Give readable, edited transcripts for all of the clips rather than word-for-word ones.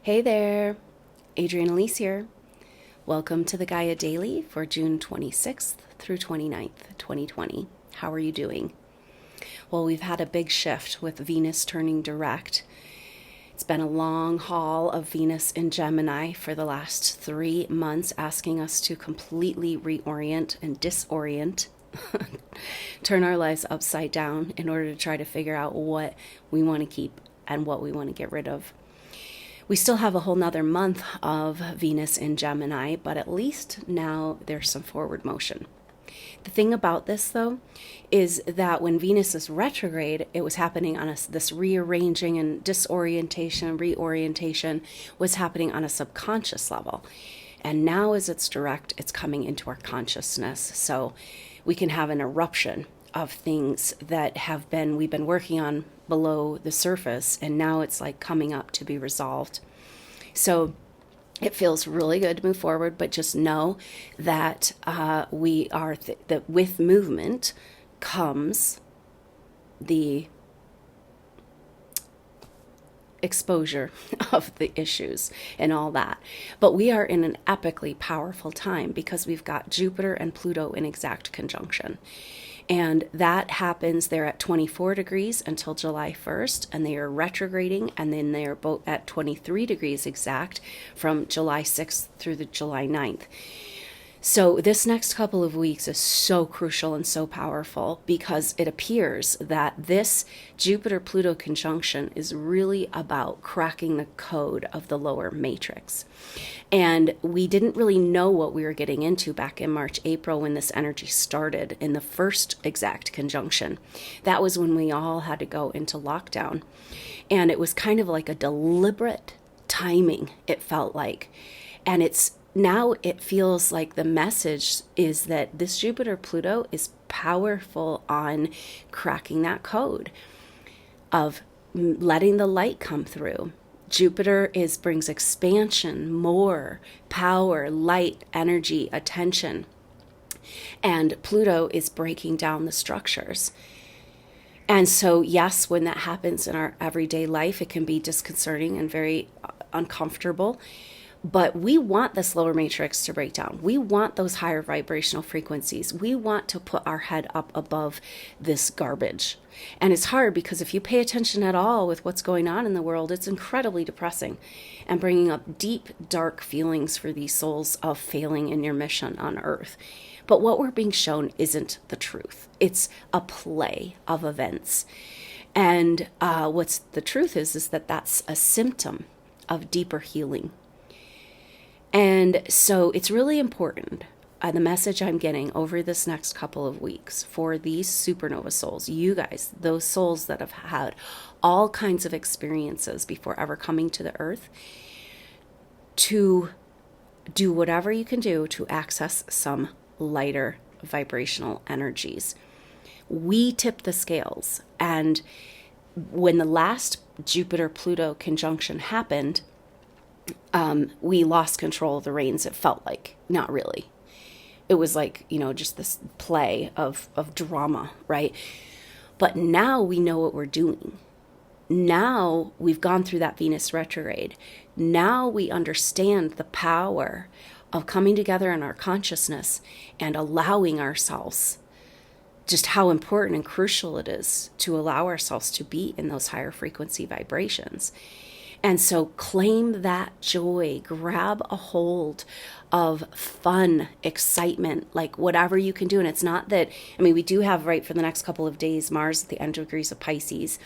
Hey there, Adrienne Elise here. Welcome to the Gaia Daily for June 26th through 29th, 2020. How are you doing? Well, we've had a big shift with Venus turning direct. It's been a long haul of Venus in Gemini for the last 3 months, asking us to completely reorient and disorient, turn our lives upside down in order to try to figure out what we want to keep and what we want to get rid of. We still have a whole nother month of Venus in Gemini, but at least now there's some forward motion. The thing about this, though, is that when Venus is retrograde, it was happening on this rearranging and disorientation, reorientation was happening on a subconscious level. And now as it's direct, it's coming into our consciousness. So we can have an eruption of things that we've been working on below the surface, and now it's like coming up to be resolved. So it feels really good to move forward, but just know that that with movement comes the exposure of the issues and all that. But we are in an epically powerful time because we've got Jupiter and Pluto in exact conjunction. And that happens, they're at 24 degrees until July 1st, and they are retrograding, and then they are both at 23 degrees exact from July 6th through the July 9th. So this next couple of weeks is so crucial and so powerful because it appears that this Jupiter-Pluto conjunction is really about cracking the code of the lower matrix. And we didn't really know what we were getting into back in March, April when this energy started in the first exact conjunction. That was when we all had to go into lockdown. And it was kind of like a deliberate timing, it felt like. And now it feels like the message is that this Jupiter-Pluto is powerful on cracking that code of letting the light come through. Jupiter brings expansion, more power, light, energy, attention. And Pluto is breaking down the structures. And so, yes, when that happens in our everyday life, it can be disconcerting and very uncomfortable. But we want this lower matrix to break down. We want those higher vibrational frequencies. We want to put our head up above this garbage. And it's hard because if you pay attention at all with what's going on in the world, it's incredibly depressing and bringing up deep, dark feelings for these souls of failing in your mission on Earth. But what we're being shown isn't the truth. It's a play of events. And what's the truth is that that's a symptom of deeper healing. And so it's really important, the message I'm getting over this next couple of weeks for these supernova souls, you guys, those souls that have had all kinds of experiences before ever coming to the earth, to do whatever you can do to access some lighter vibrational energies. We tip the scales. And when the last Jupiter-Pluto conjunction happened, we lost control of the reins, it felt like. Not really. It was like, just this play of drama, right? But now we know what we're doing. Now we've gone through that Venus retrograde. Now we understand the power of coming together in our consciousness and allowing ourselves, just how important and crucial it is to allow ourselves to be in those higher frequency vibrations. And so claim that joy, grab a hold of fun, excitement, like whatever you can do. And it's not that, we do have right for the next couple of days, Mars at the end degrees of Pisces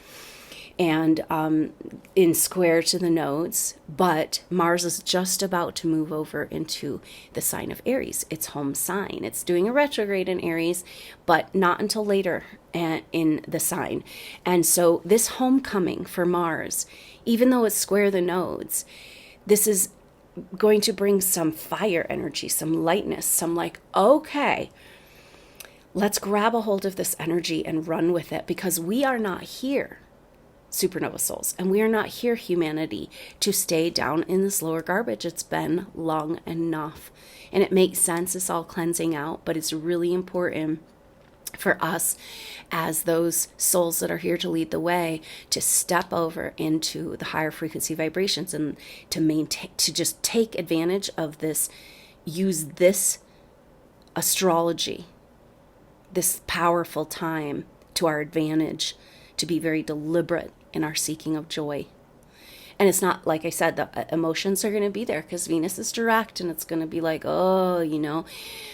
and in square to the nodes, but Mars is just about to move over into the sign of Aries, its home sign. It's doing a retrograde in Aries, but not until later in the sign. And so this homecoming for Mars, even though it's square the nodes, this is going to bring some fire energy, some lightness, some okay, let's grab a hold of this energy and run with it, because we are not here, supernova souls, and we are not here, humanity, to stay down in this lower garbage. It's been long enough. And it makes sense, it's all cleansing out, but it's really important for us as those souls that are here to lead the way, to step over into the higher frequency vibrations and to maintain, to just take advantage of this, use this astrology, this powerful time to our advantage, to be very deliberate in our seeking of joy. And it's not, like I said, the emotions are going to be there because Venus is direct, and it's going to be like, oh,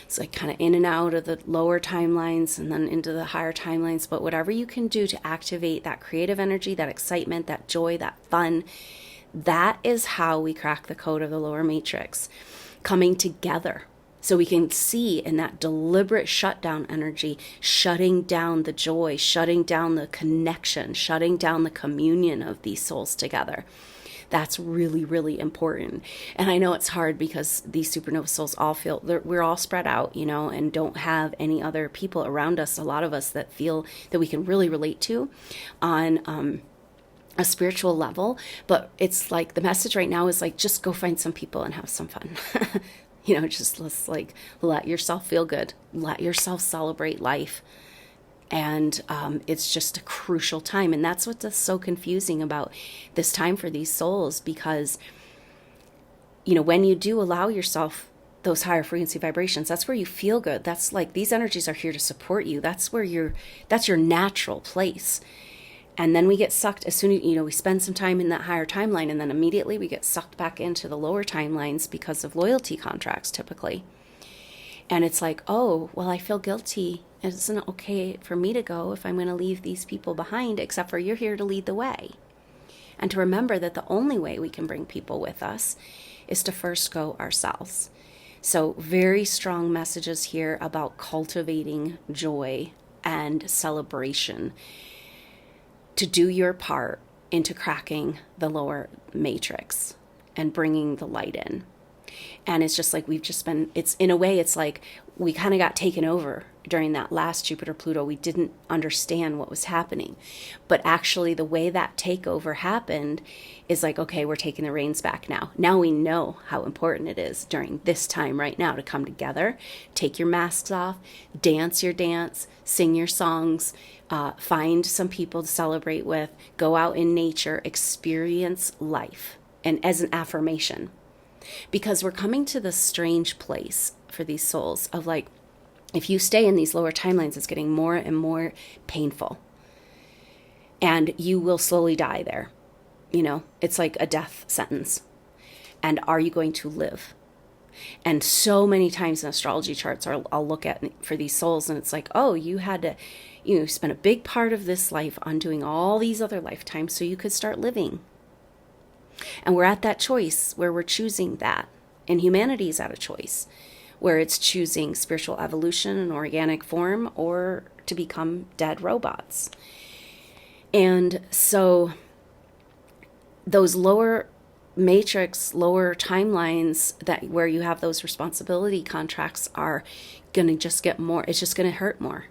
it's like kind of in and out of the lower timelines and then into the higher timelines. But whatever you can do to activate that creative energy, that excitement, that joy, that fun, that is how we crack the code of the lower matrix, coming together. So we can see in that deliberate shutdown energy, shutting down the joy, shutting down the connection, shutting down the communion of these souls together. That's really, really important. And I know it's hard because these supernova souls all feel, we're all spread out, and don't have any other people around us, a lot of us that feel that we can really relate to on a spiritual level. But it's like the message right now is like, just go find some people and have some fun. Just let's let yourself feel good, let yourself celebrate life. And it's just a crucial time. And that's what's so confusing about this time for these souls, because, when you do allow yourself those higher frequency vibrations, that's where you feel good. That's like, these energies are here to support you. That's where that's your natural place. And then we get sucked as soon as, we spend some time in that higher timeline, and then immediately we get sucked back into the lower timelines because of loyalty contracts typically. And it's like, oh, well, I feel guilty. Isn't it okay for me to go if I'm going to leave these people behind, except for you're here to lead the way? And to remember that the only way we can bring people with us is to first go ourselves. So very strong messages here about cultivating joy and celebration, to do your part into cracking the lower matrix and bringing the light in. And it's just like it's in a way, it's like we kind of got taken over during that last Jupiter-Pluto. We didn't understand what was happening. But actually the way that takeover happened is like, okay, we're taking the reins back now. Now we know how important it is during this time right now to come together, take your masks off, dance your dance, sing your songs, find some people to celebrate with, go out in nature, experience life, and as an affirmation. Because we're coming to this strange place for these souls of like, if you stay in these lower timelines, it's getting more and more painful. And you will slowly die there. It's like a death sentence. And are you going to live? And so many times in astrology charts, I'll look at for these souls, and it's like, oh, you had to, spend a big part of this life undoing all these other lifetimes so you could start living. And we're at that choice where we're choosing that. And humanity is at a choice where it's choosing spiritual evolution in organic form or to become dead robots. And so those lower matrix, lower timelines where you have those responsibility contracts are going to just get more. It's just going to hurt more.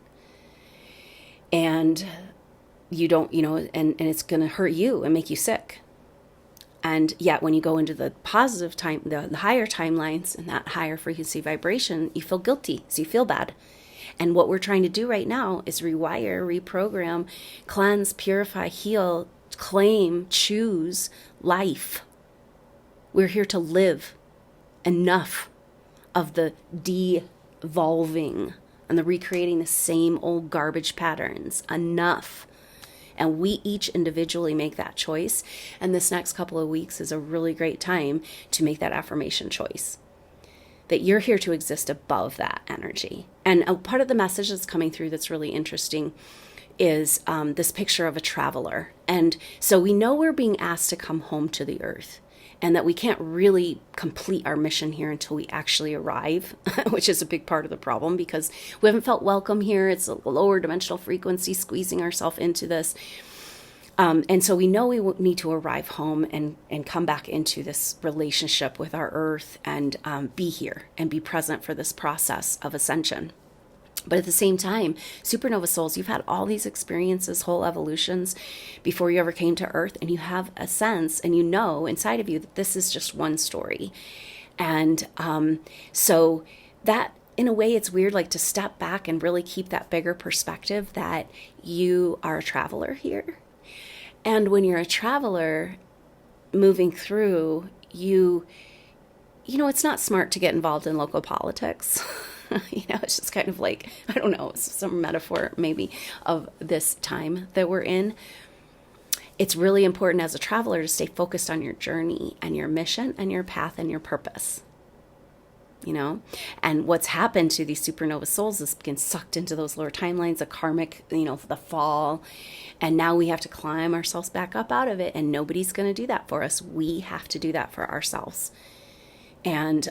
And you don't, and it's going to hurt you and make you sick. And yet when you go into the positive time, the higher timelines and that higher frequency vibration, you feel guilty. So you feel bad. And what we're trying to do right now is rewire, reprogram, cleanse, purify, heal, claim, choose life. We're here to live. Enough of the devolving and the recreating the same old garbage patterns. Enough. And we each individually make that choice. And this next couple of weeks is a really great time to make that affirmation choice. That you're here to exist above that energy. And a part of the message that's coming through that's really interesting is this picture of a traveler. And so we know we're being asked to come home to the earth, and that we can't really complete our mission here until we actually arrive, which is a big part of the problem because we haven't felt welcome here. It's a lower dimensional frequency squeezing ourselves into this. And so we know we need to arrive home and come back into this relationship with our earth and be here and be present for this process of ascension. But at the same time, supernova souls, you've had all these experiences, whole evolutions before you ever came to Earth, and you have a sense and you know inside of you that this is just one story. And so that in a way, it's weird, like to step back and really keep that bigger perspective that you are a traveler here. And when you're a traveler moving through, it's not smart to get involved in local politics. It's just kind of like, I don't know, some metaphor maybe of this time that we're in. It's really important as a traveler to stay focused on your journey and your mission and your path and your purpose. And what's happened to these supernova souls is getting sucked into those lower timelines, the karmic, the fall. And now we have to climb ourselves back up out of it. And nobody's going to do that for us. We have to do that for ourselves. And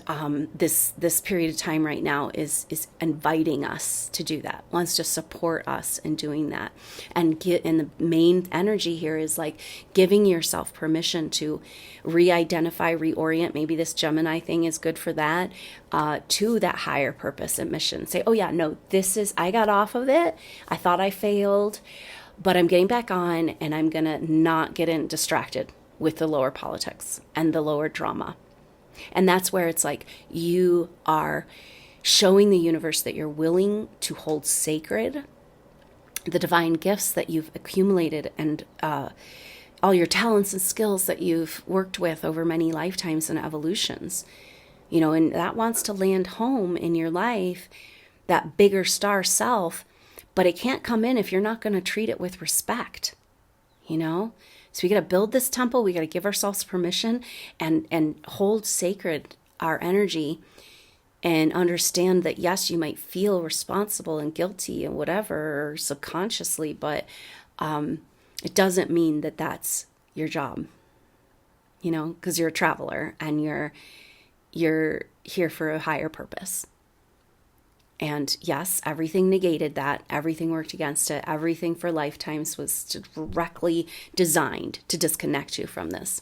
this period of time right now is inviting us to do that, wants to support us in doing that. And the main energy here is like giving yourself permission to re-identify, reorient. Maybe this Gemini thing is good for that, to that higher purpose and mission. Say, oh yeah, no, I got off of it. I thought I failed, but I'm getting back on, and I'm going to not get distracted with the lower politics and the lower drama. And that's where it's like you are showing the universe that you're willing to hold sacred the divine gifts that you've accumulated and all your talents and skills that you've worked with over many lifetimes and evolutions. And that wants to land home in your life, that bigger star self, but it can't come in if you're not going to treat it with respect, So we got to build this temple. We got to give ourselves permission and hold sacred our energy and understand that, yes, you might feel responsible and guilty and whatever subconsciously, but it doesn't mean that that's your job, because you're a traveler and you're here for a higher purpose. And yes, everything negated that, everything worked against it, everything for lifetimes was directly designed to disconnect you from this.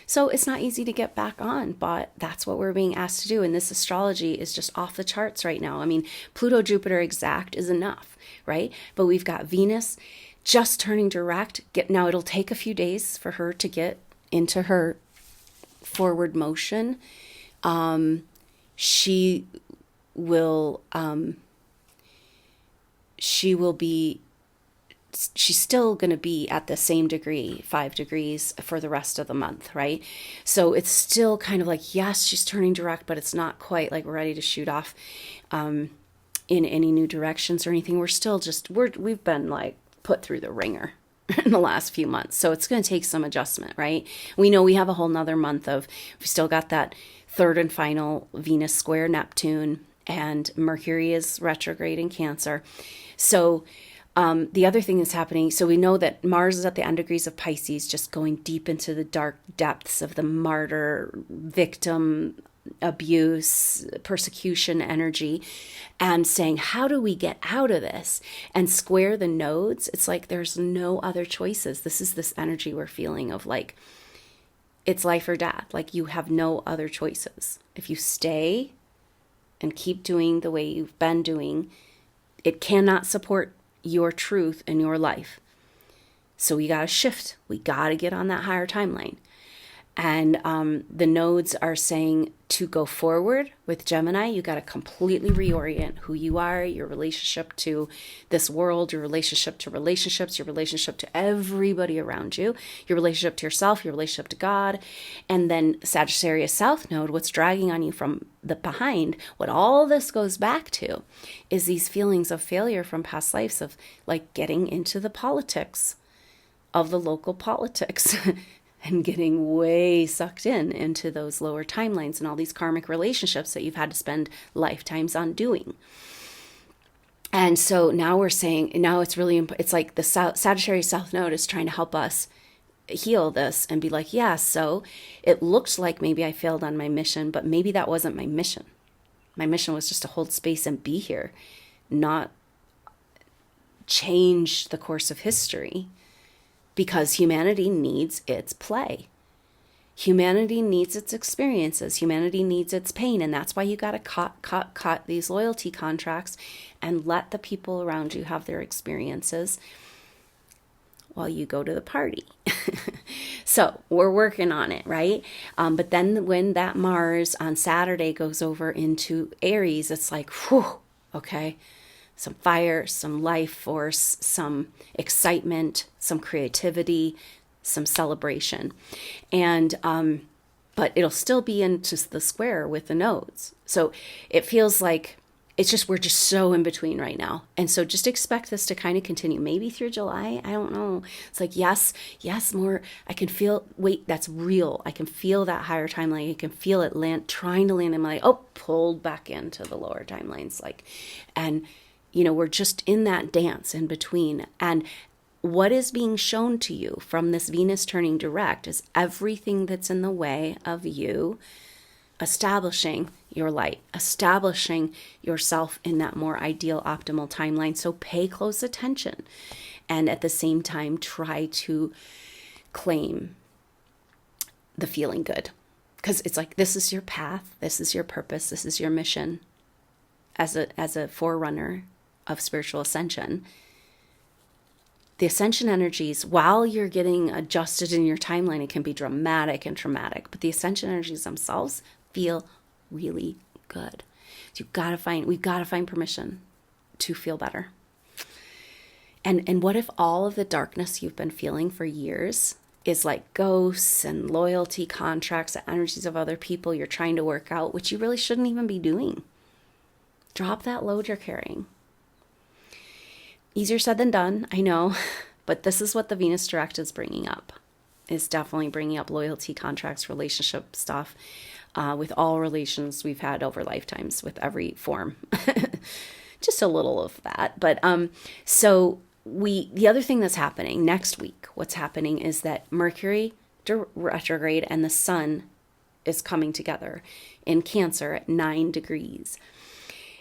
So it's not easy to get back on, but that's what we're being asked to do. And this astrology is just off the charts right now. I mean, Pluto, Jupiter exact is enough, right? But we've got Venus just turning direct. Now it'll take a few days for her to get into her forward motion. She's still going to be at the same degree, 5 degrees for the rest of the month, right? So it's still kind of like, yes, she's turning direct, but it's not quite like we're ready to shoot off in any new directions or anything. We've been like put through the ringer in the last few months. So it's going to take some adjustment, right? We know we have a whole nother month we still got that third and final Venus square Neptune, and Mercury is retrograde in Cancer. So the other thing that's happening, so we know that Mars is at the end degrees of Pisces, just going deep into the dark depths of the martyr, victim, abuse, persecution energy, and saying, how do we get out of this and square the nodes? It's like there's no other choices. This is this energy we're feeling of like, it's life or death. Like you have no other choices. If you stay and keep doing the way you've been doing, it cannot support your truth in your life. So we got to shift. We got to get on that higher timeline. And the nodes are saying to go forward with Gemini, you got to completely reorient who you are, your relationship to this world, your relationship to relationships, your relationship to everybody around you, your relationship to yourself, your relationship to God. And then Sagittarius South Node, what's dragging on you from the behind, what all this goes back to is these feelings of failure from past lives of like getting into the politics of the local politics and getting way sucked into those lower timelines and all these karmic relationships that you've had to spend lifetimes on doing. And so now we're saying, now it's really, it's like the Sagittarius South Node is trying to help us heal this and be like, yeah, so it looked like maybe I failed on my mission, but maybe that wasn't my mission. My mission was just to hold space and be here, not change the course of history. Because humanity needs its play. Humanity needs its experiences. Humanity needs its pain. And that's why you got to cut these loyalty contracts and let the people around you have their experiences while you go to the party. So we're working on it, right? But then when that Mars on Saturday goes over into Aries, it's like, whew, okay, some fire, some life force, some excitement, some creativity, some celebration. And, but it'll still be into the square with the nodes. So it feels like it's just, we're just so in between right now. And so just expect this to kind of continue, maybe through July. I don't know. It's like, yes, more. I can feel, wait, that's real. I can feel that higher timeline. I can feel it trying to land in my, pulled back into the lower timelines. And, we're just in that dance in between. And what is being shown to you from this Venus turning direct is everything that's in the way of you establishing your light, establishing yourself in that more ideal, optimal timeline. So pay close attention. And at the same time, try to claim the feeling good. Because it's like, this is your path. This is your purpose. This is your mission as a forerunner of spiritual ascension. The ascension energies, while you're getting adjusted in your timeline, it can be dramatic and traumatic, but the ascension energies themselves feel really good. So we've got to find permission to feel better. And what if all of the darkness you've been feeling for years is like ghosts and loyalty contracts, the energies of other people you're trying to work out, which you really shouldn't even be doing? Drop that load you're carrying. Easier said than done, I know, but this is what the Venus direct is bringing up. Is definitely bringing up loyalty contracts, relationship stuff, with all relations we've had over lifetimes, with every form. Just a little of that. But so the other thing that's happening next week, what's happening is that Mercury retrograde and the Sun is coming together in Cancer at 9 degrees.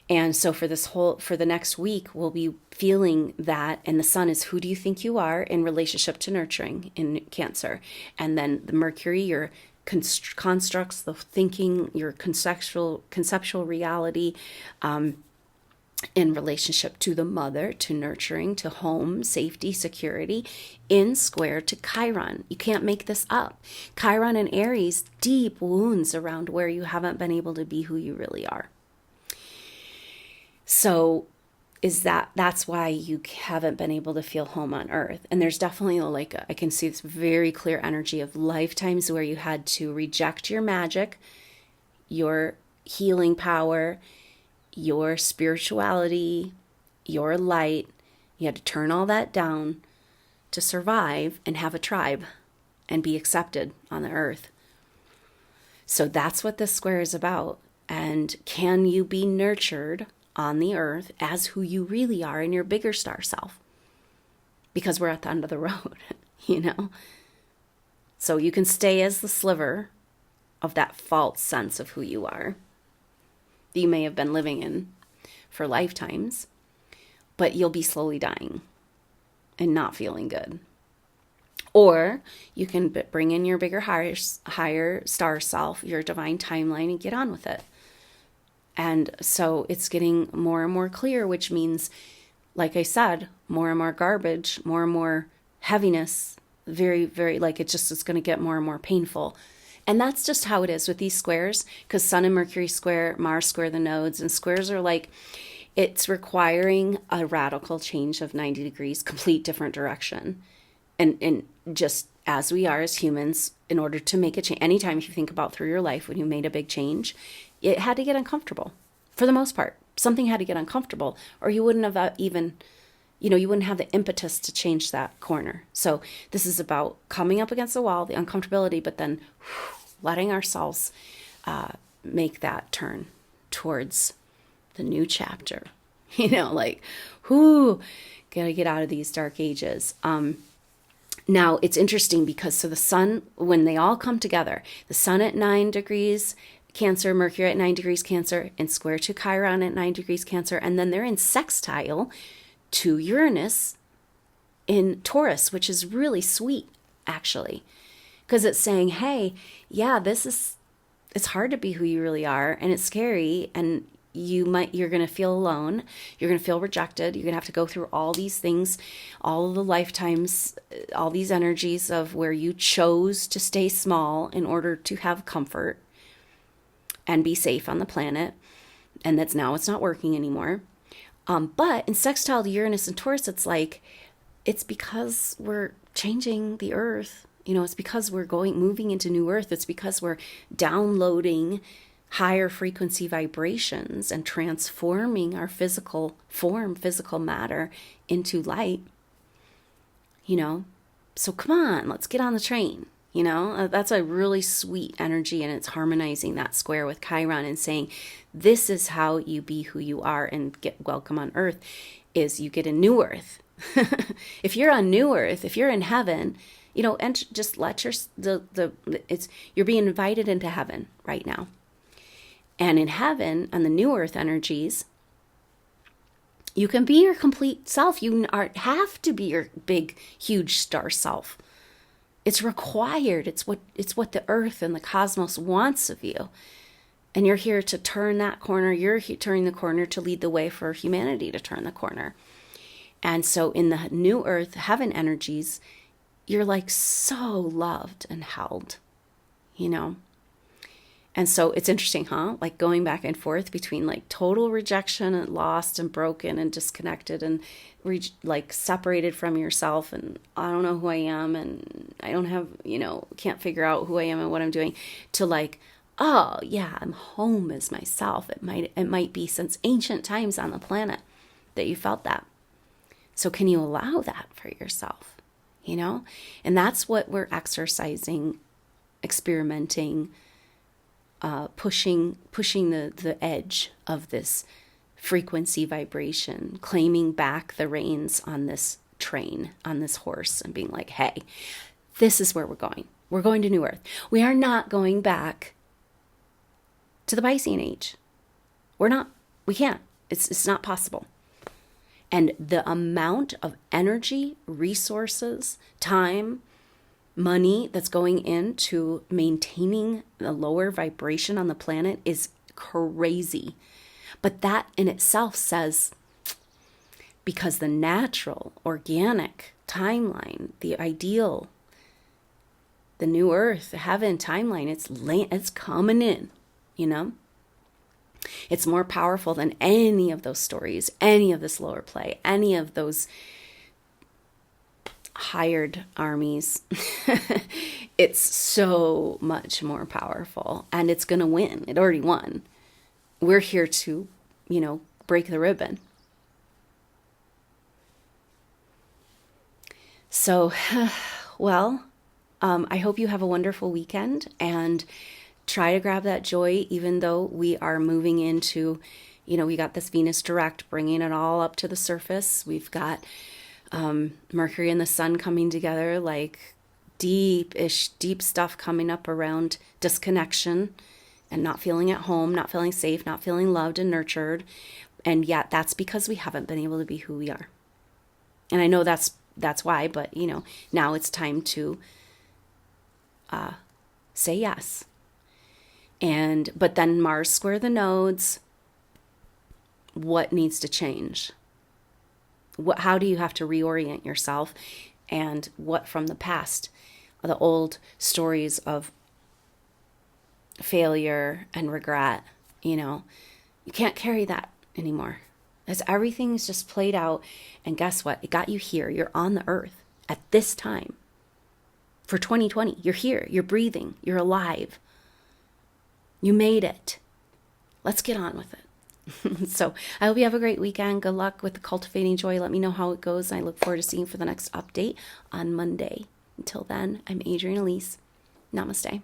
And so for the next week, we'll be feeling that, and the Sun is, who do you think you are in relationship to nurturing in Cancer? And then the Mercury, your constructs, the thinking, your conceptual reality, in relationship to the mother, to nurturing, to home, safety, security, in square to Chiron. You can't make this up. Chiron and Aries, deep wounds around where you haven't been able to be who you really are. So that's why you haven't been able to feel home on Earth. And there's definitely I can see this very clear energy of lifetimes where you had to reject your magic, your healing power, your spirituality, your light. You had to turn all that down to survive and have a tribe and be accepted on the Earth. So that's what this square is about. And can you be nurtured on the Earth as who you really are in your bigger star self? Because we're at the end of the road, So you can stay as the sliver of that false sense of who you are that you may have been living in for lifetimes, but you'll be slowly dying and not feeling good. Or you can bring in your bigger, higher star self, your divine timeline, and get on with it. And so it's getting more and more clear, which means, like I said, more and more garbage, more and more heaviness, very, very, it's going to get more and more painful. And that's just how it is with these squares, because Sun and Mercury square, Mars square the nodes, and squares are it's requiring a radical change of 90 degrees, complete different direction. And just as we are as humans, in order to make a change, anytime if you think about through your life when you made a big change, it had to get uncomfortable for the most part. Something had to get uncomfortable, or you wouldn't have even, you wouldn't have the impetus to change that corner. So this is about coming up against the wall, the uncomfortability, but then letting ourselves make that turn towards the new chapter. Gotta get out of these dark ages. Now, it's interesting because the Sun, when they all come together, the Sun at 9 degrees Cancer, Mercury at 9 degrees Cancer, and square to Chiron at 9 degrees Cancer, and then they're in sextile to Uranus in Taurus, which is really sweet, actually, because it's saying, hey, yeah, it's hard to be who you really are, and it's scary, and you're going to feel alone. You're going to feel rejected. You're going to have to go through all these things, all of the lifetimes, all these energies of where you chose to stay small in order to have comfort and be safe on the planet. And it's not working anymore. But in sextile to Uranus and Taurus, it's because we're changing the earth. It's because we're moving into new earth. It's because we're downloading higher frequency vibrations and transforming our physical form, physical matter into light. So come on, let's get on the train. That's a really sweet energy, and it's harmonizing that square with Chiron and saying, this is how you be who you are and get welcome on earth, is you get a new earth. If you're on new earth, if you're in heaven, and just let you're being invited into heaven right now. And in heaven, on the new earth energies, you can be your complete self. You have to be your big, huge star self. It's required. It's what the earth and the cosmos wants of you. And you're here to turn that corner. You're turning the corner to lead the way for humanity to turn the corner. And so in the new earth, heaven energies, you're like so loved and held, And so it's interesting, huh? Like going back and forth between like total rejection and lost and broken and disconnected and like separated from yourself, and I don't know who I am, and I don't have, can't figure out who I am and what I'm doing, to like, oh yeah, I'm home as myself. It might be since ancient times on the planet that you felt that. So can you allow that for yourself? And that's what we're exercising, experimenting, pushing the edge of this frequency vibration, claiming back the reins on this train, on this horse, and being like, hey, this is where we're going. We're going to New Earth. We are not going back to the Piscean age. We can't. It's not possible. And the amount of energy, resources, time, money that's going into maintaining the lower vibration on the planet is crazy. But that in itself says, because the natural, organic timeline, the ideal, the new earth, the heaven timeline, it's coming in, It's more powerful than any of those stories, any of this lower play, any of those hired armies. It's so much more powerful, and it's going to win. It already won. We're here to, break the ribbon. So, well, I hope you have a wonderful weekend, and try to grab that joy, even though we are moving into, we got this Venus direct, bringing it all up to the surface. We've got Mercury and the sun coming together, like deep stuff coming up around disconnection and not feeling at home, not feeling safe, not feeling loved and nurtured. And yet that's because we haven't been able to be who we are. And I know that's why, but now it's time to say yes. But then Mars square the nodes. What needs to change? How do you have to reorient yourself? And what from the past, the old stories of failure and regret, you can't carry that anymore. As everything's just played out. And guess what? It got you here. You're on the earth at this time. For 2020, you're here. You're breathing. You're alive. You made it. Let's get on with it. So I hope you have a great weekend. Good luck with the cultivating joy. Let me know how it goes. I look forward to seeing you for the next update on Monday. Until then, I'm Adrienne Elise. Namaste.